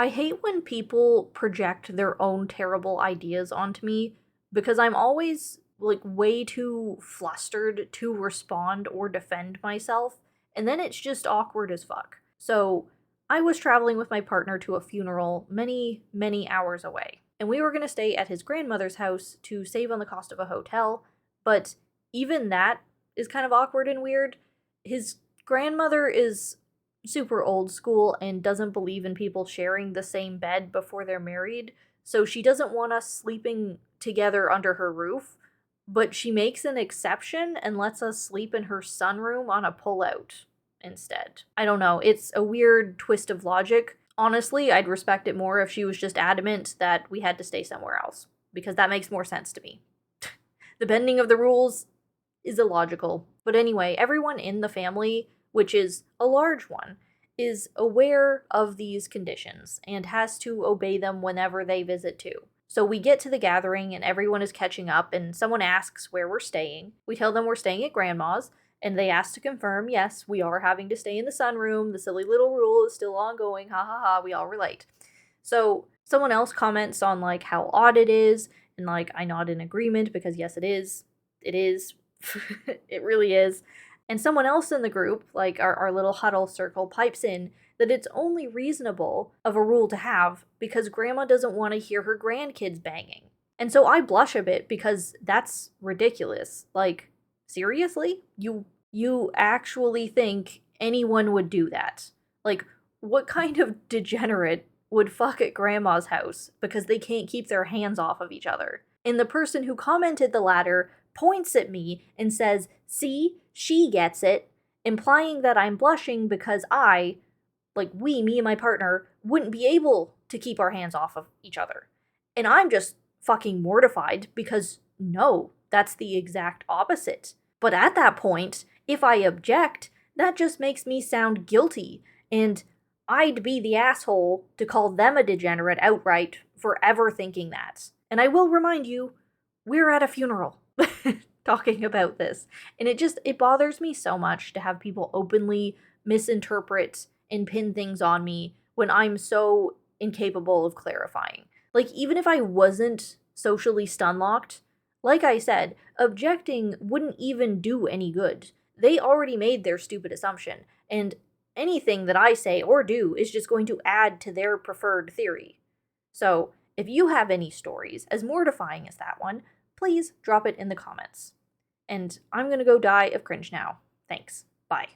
I hate when people project their own terrible ideas onto me because I'm always like way too flustered to respond or defend myself, and then it's just awkward as fuck. So, I was traveling with my partner to a funeral many, many hours away, and we were going to stay at his grandmother's house to save on the cost of a hotel, but even that is kind of awkward and weird. His grandmother is super old school and doesn't believe in people sharing the same bed before they're married. So she doesn't want us sleeping together under her roof, but she makes an exception and lets us sleep in her sunroom on a pullout instead. I don't know. It's a weird twist of logic. Honestly, I'd respect it more if she was just adamant that we had to stay somewhere else, because that makes more sense to me. The bending of the rules is illogical. But anyway, everyone in the family, which is a large one, is aware of these conditions and has to obey them whenever they visit too. So we get to the gathering and everyone is catching up and someone asks where we're staying. We tell them we're staying at grandma's and they ask to confirm, yes, we are having to stay in the sunroom. The silly little rule is still ongoing. Ha ha ha, we all relate. So someone else comments on like how odd it is and like I nod in agreement because yes, it is. It is. It really is. And someone else in the group, like our little huddle circle, pipes in that it's only reasonable of a rule to have because grandma doesn't want to hear her grandkids banging. And so I blush a bit because that's ridiculous. Like, seriously? You actually think anyone would do that? Like, what kind of degenerate would fuck at grandma's house because they can't keep their hands off of each other? And the person who commented the latter points at me and says, "See, she gets it," implying that I'm blushing because me and my partner, wouldn't be able to keep our hands off of each other. And I'm just fucking mortified because no, that's the exact opposite. But at that point, if I object, that just makes me sound guilty, and I'd be the asshole to call them a degenerate outright for ever thinking that. And I will remind you, we're at a funeral talking about this. And it bothers me so much to have people openly misinterpret and pin things on me when I'm so incapable of clarifying. Like, even if I wasn't socially stunlocked, like I said, objecting wouldn't even do any good. They already made their stupid assumption, and anything that I say or do is just going to add to their preferred theory. So, if you have any stories as mortifying as that one, please drop it in the comments. And I'm gonna go die of cringe now. Thanks. Bye.